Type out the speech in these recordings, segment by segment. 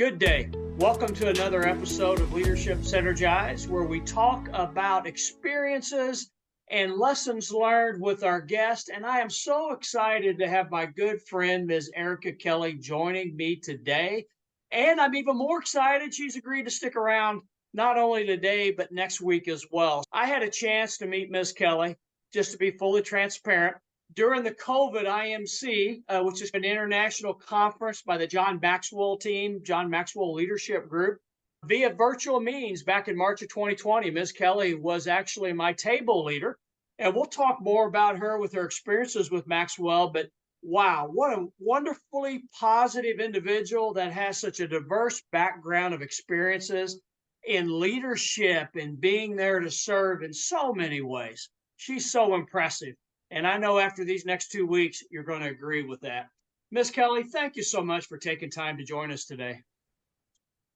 Good day. Welcome to another episode of Leadership Synergized, where we talk about experiences and lessons learned with our guest. And I am so excited to have my good friend, Ms. Ericka Kelly, joining me today. And I'm even more excited she's agreed to stick around not only today, but next week as well. I had a chance to meet Ms. Kelly, just to be fully transparent, during the COVID IMC, which is an international conference by the John Maxwell team, John Maxwell Leadership Group, via virtual means back in March of 2020. Ms. Kelly was actually my table leader, and we'll talk more about her with her experiences with Maxwell. But wow, what a wonderfully positive individual that has such a diverse background of experiences in leadership and being there to serve in so many ways. She's so impressive. And I know after these next 2 weeks, you're going to agree with that. Ms. Kelly, thank you so much for taking time to join us today.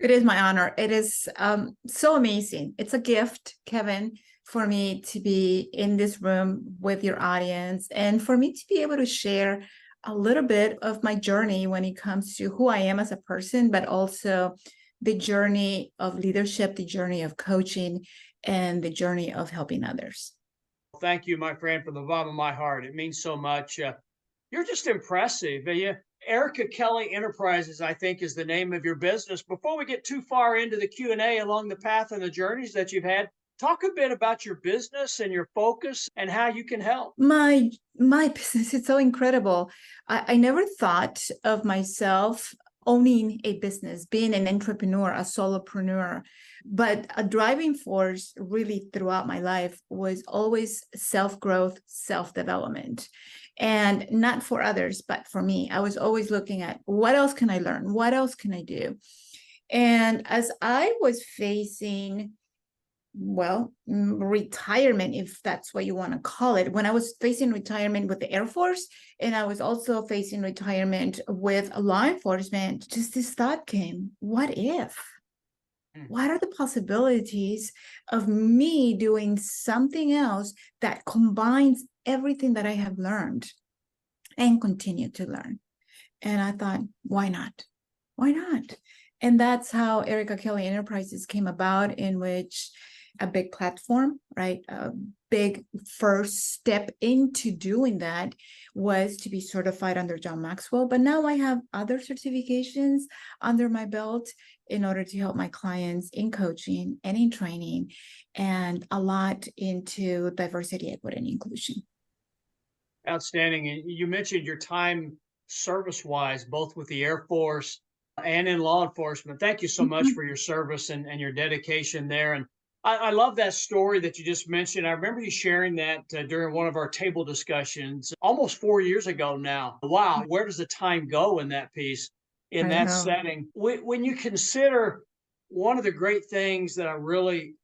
It is my honor. It is so amazing. It's a gift, Kevin, for me to be in this room with your audience and for me to be able to share a little bit of my journey when it comes to who I am as a person, but also the journey of leadership, the journey of coaching, and the journey of helping others. Thank you, my friend, from the bottom of my heart. It means so much. You're just impressive. Ericka Kelly Enterprises, I think, is the name of your business. Before we get too far into the Q&A along the path and the journeys that you've had, talk a bit about your business and your focus and how you can help. My business is so incredible. I never thought of myself owning a business, being an entrepreneur, a solopreneur. But a driving force really throughout my life was always self-growth, self-development. And not for others, but for me. I was always looking at what else can I learn? What else can I do? And as I was facing, retirement, if that's what you want to call it, when I was facing retirement with the Air Force, and I was also facing retirement with law enforcement, just this thought came, what if? What are the possibilities of me doing something else that combines everything that I have learned and continue to learn? And I thought, why not? Why not? And that's how Ericka Kelly Enterprises came about, in which a big platform, right? A big first step into doing that was to be certified under John Maxwell. But now I have other certifications under my belt in order to help my clients in coaching and in training, and a lot into diversity, equity, and inclusion. Outstanding. And you mentioned your time service-wise, both with the Air Force and in law enforcement. Thank you so much for your service and your dedication there. And I love that story that you just mentioned. I remember you sharing that during one of our table discussions almost 4 years ago now. Wow, where does the time go in that piece, in that setting? When you consider one of the great things that I really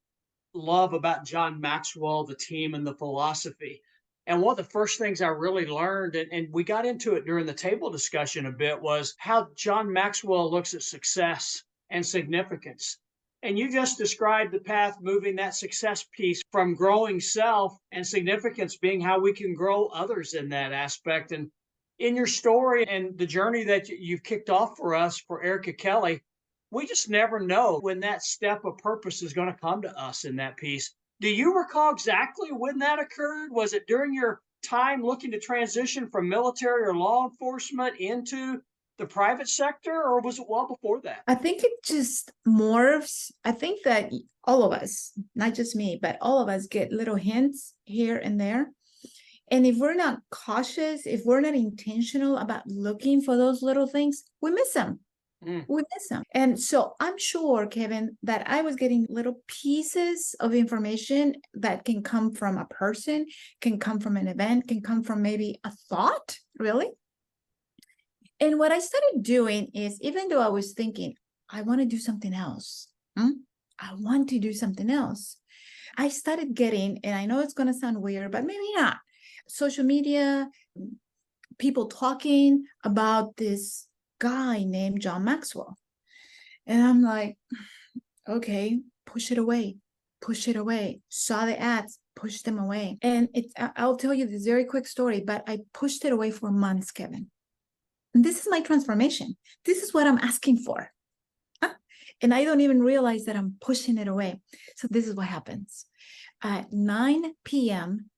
love about John Maxwell, the team, and the philosophy, and one of the first things I really learned, and we got into it during the table discussion a bit, was how John Maxwell looks at success and significance. And you just described the path moving that success piece from growing self and significance being how we can grow others in that aspect. And in your story and the journey that you've kicked off for us for Ericka Kelly, we just never know when that step of purpose is going to come to us in that piece. Do you recall exactly when that occurred? Was it during your time looking to transition from military or law enforcement into the private sector, or was it well before that? I think it just morphs. I think that all of us, not just me, but all of us get little hints here and there. And if we're not cautious, if we're not intentional about looking for those little things, we miss them. We miss them. And so I'm sure, Kevin, that I was getting little pieces of information that can come from a person, can come from an event, can come from maybe a thought, really. And what I started doing is, even though I was thinking, I want to do something else, I want to do something else, I started getting, and I know it's going to sound weird, but maybe not, social media, people talking about this guy named John Maxwell. And I'm like, okay, push it away, saw the ads, pushed them away. And I'll tell you this very quick story, but I pushed it away for months, Kevin. And this is my transformation. This is what I'm asking for. And I don't even realize that I'm pushing it away. So this is what happens. At 9 p.m.,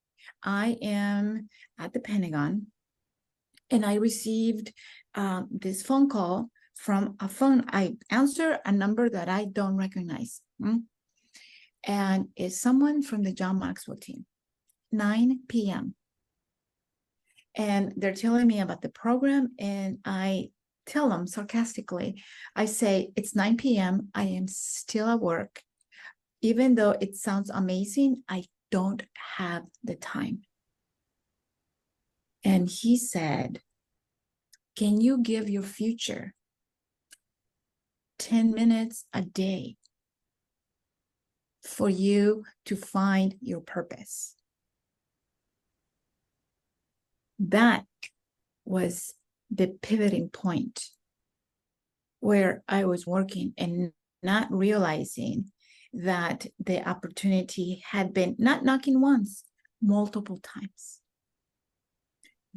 I am at the Pentagon, and I received this phone call from a phone. I answer a number that I don't recognize. And it's someone from the John Maxwell team, 9 p.m. And they're telling me about the program, and I tell them sarcastically, I say, it's 9 p.m. I am still at work. Even though it sounds amazing, I don't have the time. And he said, can you give your future 10 minutes a day for you to find your purpose? That was the pivoting point where I was working and not realizing that the opportunity had been not knocking once, multiple times.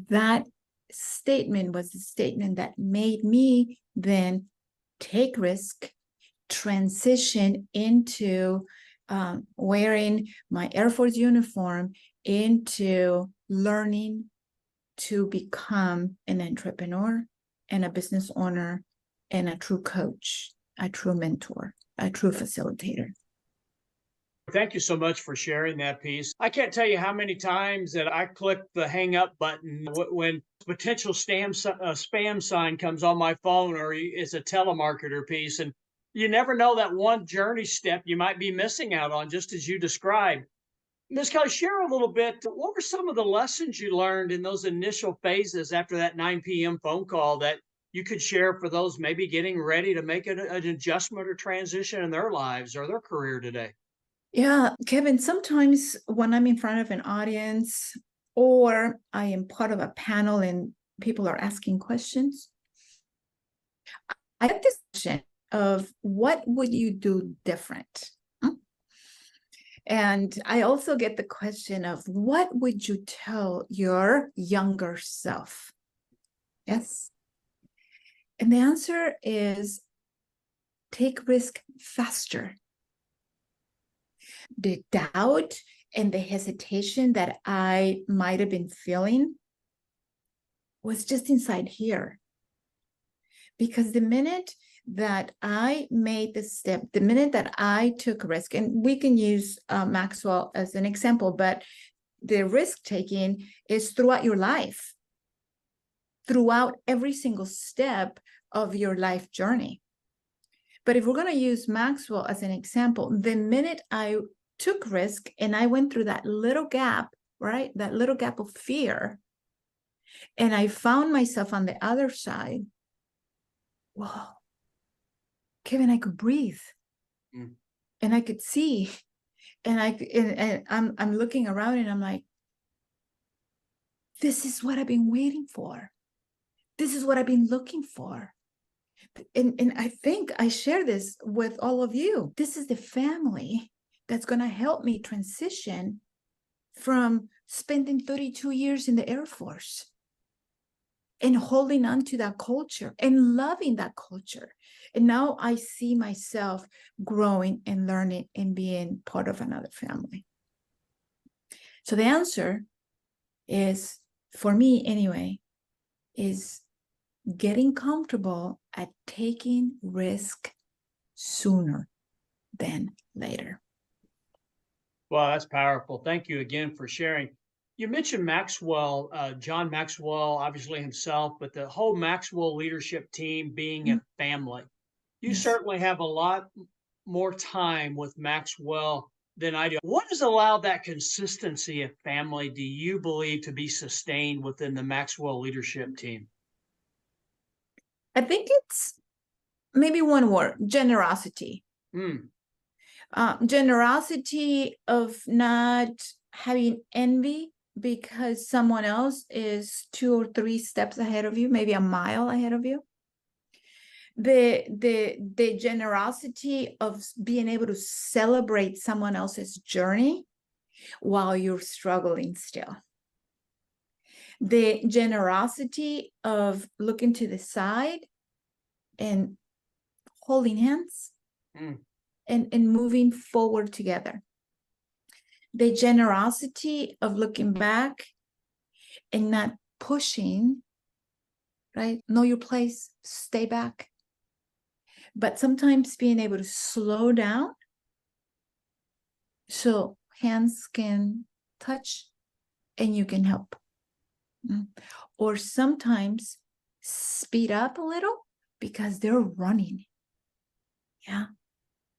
That statement was the statement that made me then take risk, transition into wearing my Air Force uniform, into learning to become an entrepreneur and a business owner and a true coach, a true mentor, a true facilitator. Thank you so much for sharing that piece. I can't tell you how many times that I click the hang up button when potential spam sign comes on my phone, or it's a telemarketer piece. And you never know that one journey step you might be missing out on, just as you described. Ms. Kelly, share a little bit. What were some of the lessons you learned in those initial phases after that 9 p.m. phone call that you could share for those maybe getting ready to make an adjustment or transition in their lives or their career today? Yeah, Kevin, sometimes when I'm in front of an audience or I am part of a panel and people are asking questions, I get this question of what would you do different? And I also get the question of what would you tell your younger self? Yes. And the answer is take risk faster. The doubt and the hesitation that I might have been feeling was just inside here. Because the minute that I made the step, the minute that I took risk, and we can use Maxwell as an example, but the risk taking is throughout your life, throughout every single step of your life journey. But if we're going to use Maxwell as an example, the minute I took risk and I went through that little gap, right? That little gap of fear, and I found myself on the other side, whoa, Kevin, I could breathe and I could see, and I'm looking around and I'm like, this is what I've been waiting for. This is what I've been looking for. And I think I share this with all of you. This is the family that's going to help me transition from spending 32 years in the Air Force and holding on to that culture and loving that culture. And now I see myself growing and learning and being part of another family. So the answer is, for me anyway, is getting comfortable at taking risk sooner than later. Well, that's powerful. Thank you again for sharing. You mentioned Maxwell, John Maxwell, obviously himself, but the whole Maxwell leadership team being a family. You Yes. certainly have a lot more time with Maxwell than I do. What has allowed that consistency of family, do you believe, to be sustained within the Maxwell leadership team? I think it's maybe one word: generosity. Generosity of not having envy because someone else is 2 or 3 steps ahead of you, maybe a mile ahead of you. The generosity of being able to celebrate someone else's journey while you're struggling still. The generosity of looking to the side and holding hands Mm. and moving forward together. The generosity of looking back and not pushing, right? Know your place, stay back. But sometimes being able to slow down so hands can touch and you can help. Or sometimes speed up a little because they're running. Yeah.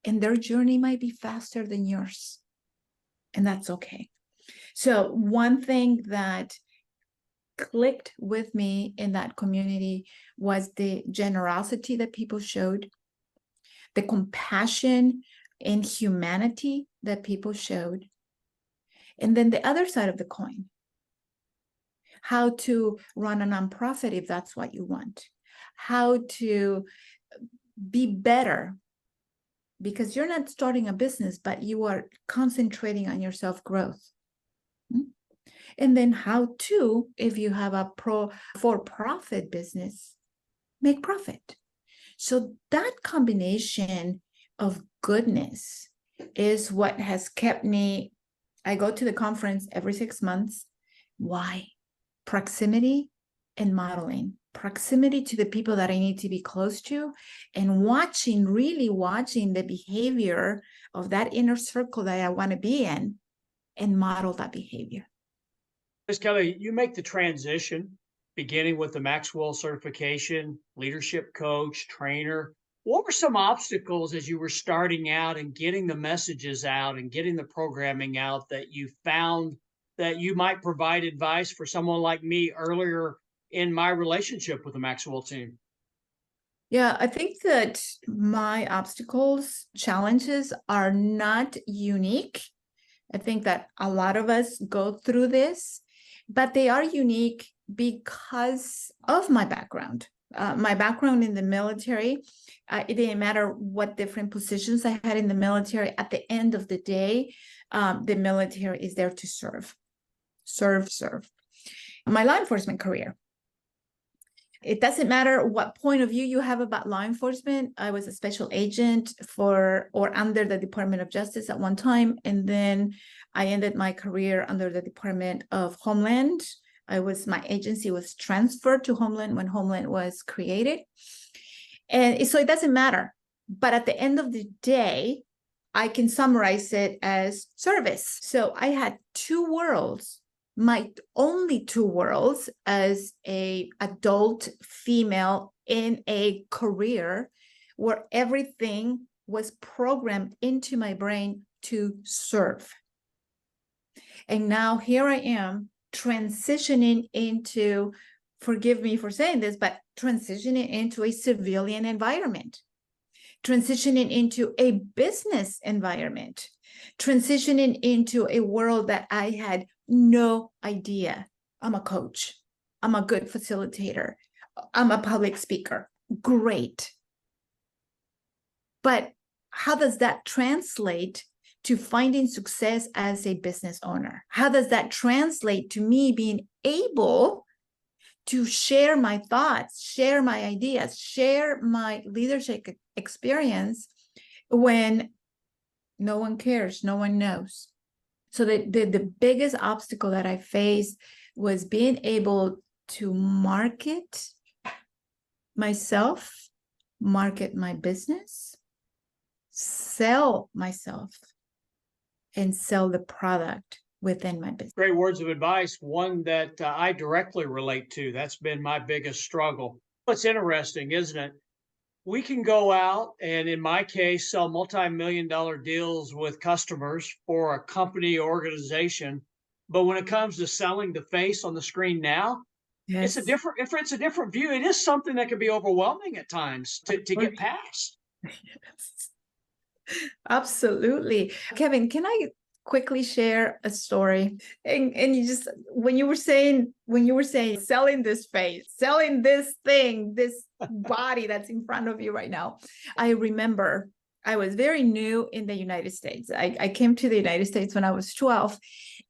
And their journey might be faster than yours. And that's okay. So one thing that clicked with me in that community was the generosity that people showed, the compassion and humanity that people showed. And then the other side of the coin, how to run a nonprofit if that's what you want, how to be better, because you're not starting a business, but you are concentrating on your self-growth. And then how to, if you have a for-profit business, make profit. So that combination of goodness is what has kept me. I go to the conference every 6 months. Why? Proximity and modeling. Proximity to the people that I need to be close to, and really watching the behavior of that inner circle that I want to be in and model that behavior. Ms. Kelly, you make the transition beginning with the Maxwell certification, leadership coach, trainer. What were some obstacles as you were starting out and getting the messages out and getting the programming out that you found that you might provide advice for someone like me earlier in my relationship with the Maxwell team? Yeah, I think that my obstacles, challenges are not unique. I think that a lot of us go through this, but they are unique because of my background. My background in the military, it didn't matter what different positions I had in the military. At the end of the day, the military is there to serve. My law enforcement career, it doesn't matter what point of view you have about law enforcement. I was a special agent for or under the Department of Justice at one time, and then I ended my career under the Department of Homeland. My agency was transferred to Homeland when Homeland was created. And so it doesn't matter. But at the end of the day, I can summarize it as service. So I had two worlds, my only two worlds as a adult female in a career where everything was programmed into my brain to serve. And now here I am transitioning into, forgive me for saying this, but transitioning into a civilian environment, transitioning into a business environment, transitioning into a world that I had no idea. I'm a coach. I'm a good facilitator. I'm a public speaker. Great. But how does that translate to finding success as a business owner? How does that translate to me being able to share my thoughts, share my ideas, share my leadership experience when no one cares, no one knows? So the biggest obstacle that I faced was being able to market myself, market my business, sell myself, and sell the product within my business. Great words of advice, one that I directly relate to. That's been my biggest struggle. What's interesting, isn't it? We can go out and, in my case, sell multi-million-dollar deals with customers for a company or organization. But when it comes to selling the face on the screen now, Yes. it's a different view. It is something that can be overwhelming at times to get past. Yes. Absolutely. Kevin, can I quickly share a story? And you just, when you were saying selling this face, selling this thing, this body that's in front of you right now, I remember I was very new in the United States. I came to the United States when I was 12,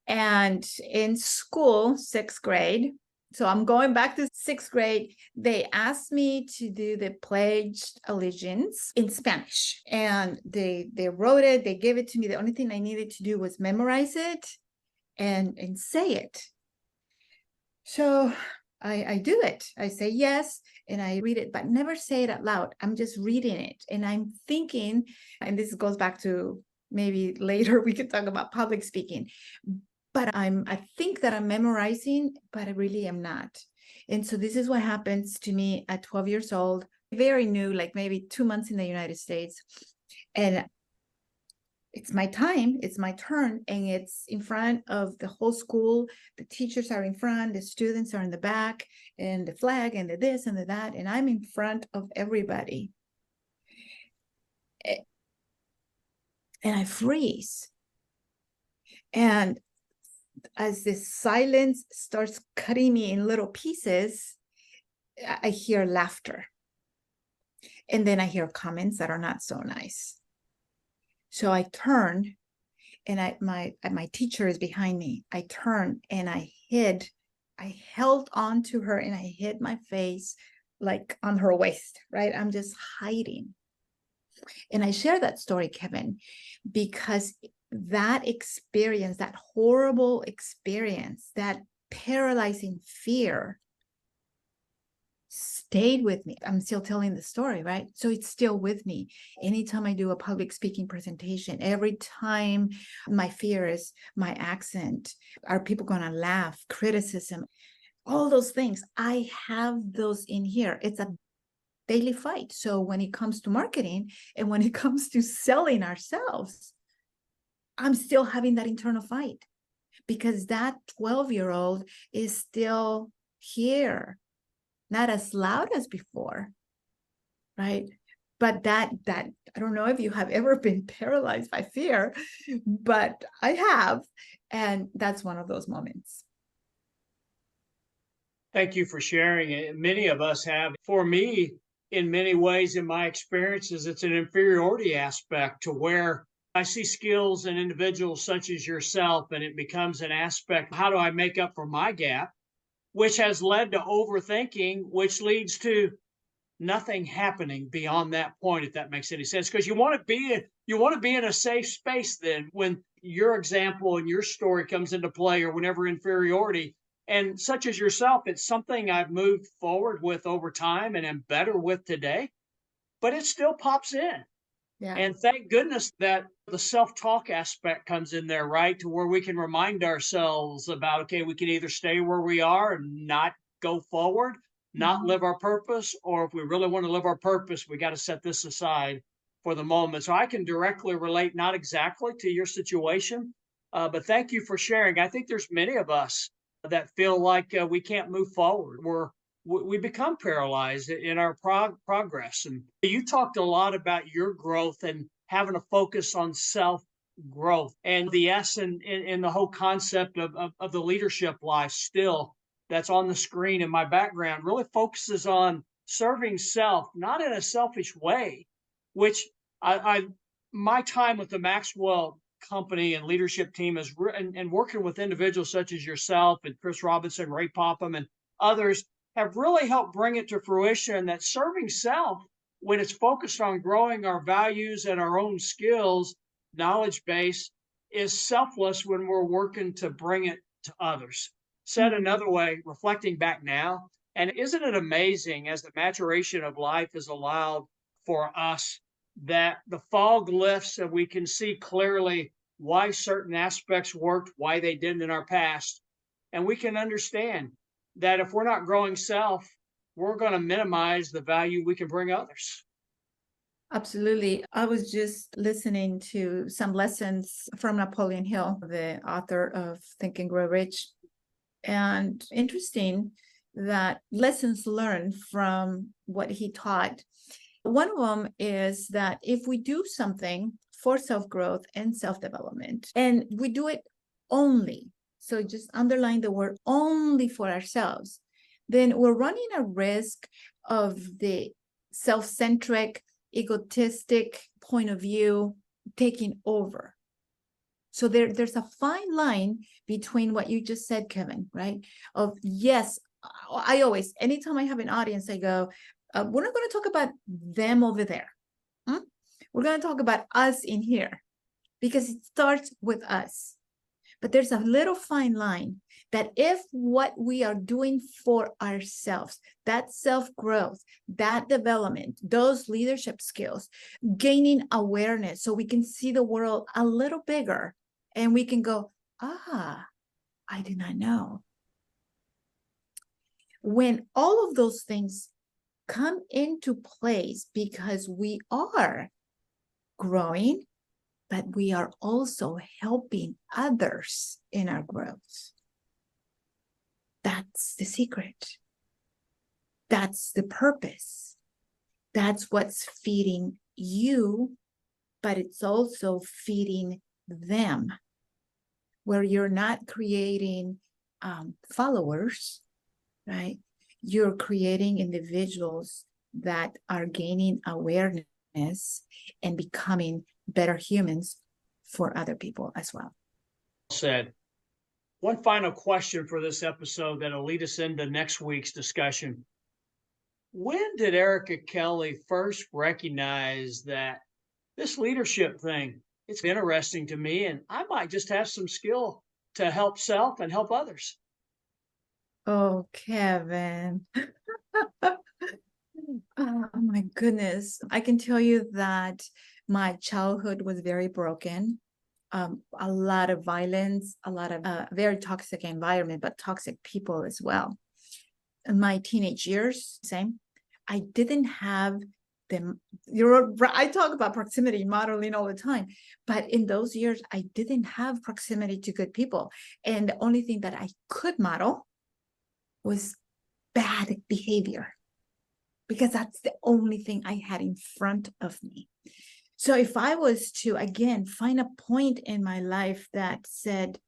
and in school, 6th grade, So I'm going back to 6th grade. They asked me to do the Pledge Allegiance in Spanish, and they wrote it. They gave it to me. The only thing I needed to do was memorize it and say it. So I do it. I say yes, and I read it, but never say it out loud. I'm just reading it, and I'm thinking, and this goes back to maybe later we could talk about public speaking, but I think that I'm memorizing, but I really am not. And so this is what happens to me at 12 years old, very new, like maybe 2 months in the United States. And it's my time, it's my turn, and it's in front of the whole school. The teachers are in front, the students are in the back, and the flag, and the this and the that, and I'm in front of everybody. And I freeze. And as the silence starts cutting me in little pieces, I hear laughter. And then I hear comments that are not so nice. So I turn, and my teacher is behind me. I turned and I held on to her, and I hid my face like on her waist, right? I'm just hiding. And I share that story, Kevin, because that experience, that horrible experience, that paralyzing fear stayed with me. I'm still telling the story, right? So it's still with me. Anytime I do a public speaking presentation, every time my fear is my accent, are people going to laugh, criticism, all those things, I have those in here. It's a daily fight. So when it comes to marketing and when it comes to selling ourselves, I'm still having that internal fight because that 12-year-old is still here, not as loud as before, right? But that I don't know if you have ever been paralyzed by fear, but I have, and that's one of those moments. Thank you for sharing it. Many of us have. For me, in many ways, in my experiences, it's an inferiority aspect to where I see skills in individuals such as yourself, and it becomes an aspect. How do I make up for my gap? Which has led to overthinking, which leads to nothing happening beyond that point, if that makes any sense. Because you want to be in a safe space then when your example and your story comes into play, or whenever inferiority. And such as yourself, it's something I've moved forward with over time and am better with today, but it still pops in. Yeah. And thank goodness that the self-talk aspect comes in there, right? To where we can remind ourselves about, okay, we can either stay where we are and not go forward, not live our purpose, or if we really want to live our purpose, we got to set this aside for the moment. So I can directly relate, not exactly to your situation, but thank you for sharing. I think there's many of us that feel like we can't move forward. We become paralyzed in our progress. And you talked a lot about your growth and having a focus on self growth, and the S in the whole concept of the leadership life still that's on the screen in my background really focuses on serving self, not in a selfish way, which I my time with the Maxwell company and leadership team is and working with individuals such as yourself and Chris Robinson, Ray Popham, and others have really helped bring it to fruition that serving self, when it's focused on growing our values and our own skills, knowledge base, is selfless when we're working to bring it to others. Said another way, reflecting back now, and isn't it amazing as the maturation of life is allowed for us that the fog lifts and we can see clearly why certain aspects worked, why they didn't in our past, and we can understand that if we're not growing self, we're going to minimize the value we can bring others. Absolutely. I was just listening to some lessons from Napoleon Hill, the author of Think and Grow Rich. And interesting that lessons learned from what he taught. One of them is that if we do something for self-growth and self-development, and we do it only, so just underline the word only for ourselves, then we're running a risk of the self-centric, egotistic point of view taking over. So there's a fine line between what you just said, Kevin, right? Of yes, I always, anytime I have an audience, I go, we're not going to talk about them over there. Hmm? We're going to talk about us in here, because it starts with us. But there's a little fine line that if what we are doing for ourselves, that self-growth, that development, those leadership skills, gaining awareness so we can see the world a little bigger and we can go, I did not know. When all of those things come into place, because we are growing, but we are also helping others in our growth. That's the secret. That's the purpose. That's what's feeding you, but it's also feeding them, where you're not creating followers, right? You're creating individuals that are gaining awareness and becoming better humans for other people as well. Said. One final question for this episode that'll lead us into next week's discussion. When did Ericka Kelly first recognize that this leadership thing, it's interesting to me, and I might just have some skill to help self and help others? Oh, Kevin. Oh my goodness. I can tell you that my childhood was very broken. A lot of violence, a lot of very toxic environment, but toxic people as well. In my teenage years, same. I didn't have them. I talk about proximity modeling all the time, but in those years, I didn't have proximity to good people. And the only thing that I could model was bad behavior, because that's the only thing I had in front of me. So if I was to, again, find a point in my life that said,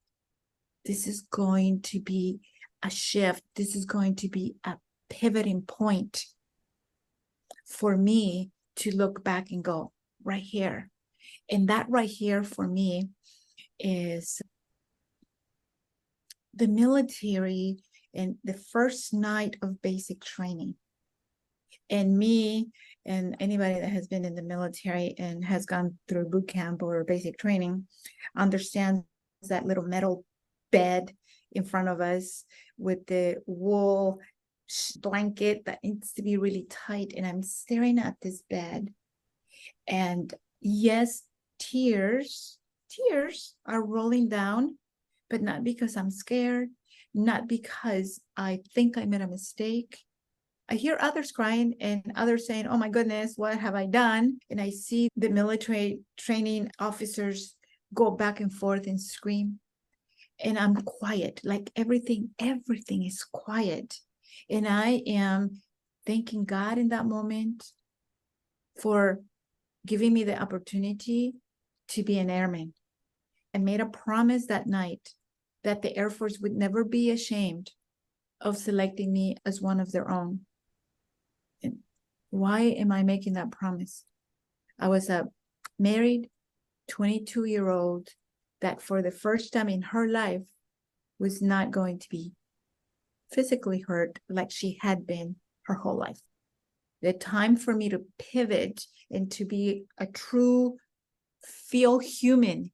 this is going to be a shift, this is going to be a pivoting point for me to look back and go, right here. And that right here for me is the military and the first night of basic training. And me and anybody that has been in the military and has gone through boot camp or basic training understands that little metal bed in front of us with the wool blanket that needs to be really tight. And I'm staring at this bed. And yes, tears are rolling down, but not because I'm scared, not because I think I made a mistake. I hear others crying and others saying, oh my goodness, what have I done? And I see the military training officers go back and forth and scream. And I'm quiet, like everything is quiet. And I am thanking God in that moment for giving me the opportunity to be an airman. I made a promise that night that the Air Force would never be ashamed of selecting me as one of their own. And why am I making that promise? I was a married 22-year-old that for the first time in her life was not going to be physically hurt like she had been her whole life. The time for me to pivot and to be a true, feel human,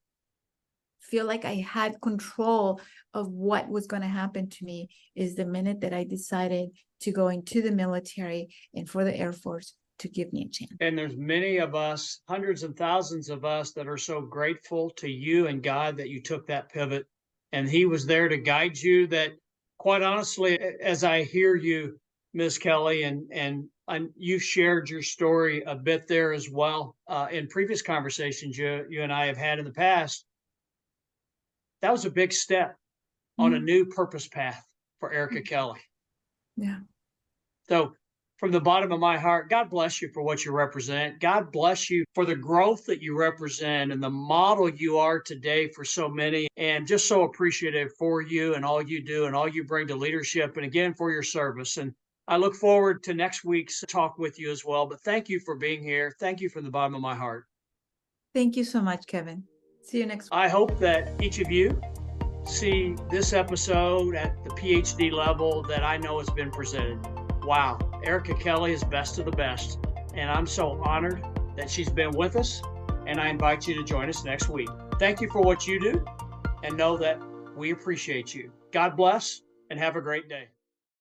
feel like I had control of what was going to happen to me is the minute that I decided to go into the military and for the Air Force to give me a chance. And there's many of us, hundreds and thousands of us, that are so grateful to you and God that you took that pivot and He was there to guide you. That, quite honestly, as I hear you, Ms. Kelly, and you shared your story a bit there as well in previous conversations you and I have had in the past. That was a big step on a new purpose path for Ericka Kelly. Yeah. So from the bottom of my heart, God bless you for what you represent. God bless you for the growth that you represent and the model you are today for so many, and just so appreciative for you and all you do and all you bring to leadership, and again, for your service. And I look forward to next week's talk with you as well. But thank you for being here. Thank you from the bottom of my heart. Thank you so much, Kevin. See you next week. I hope that each of you see this episode at the PhD level that I know has been presented. Wow, Ericka Kelly is best of the best. And I'm so honored that she's been with us. And I invite you to join us next week. Thank you for what you do, and know that we appreciate you. God bless, and have a great day.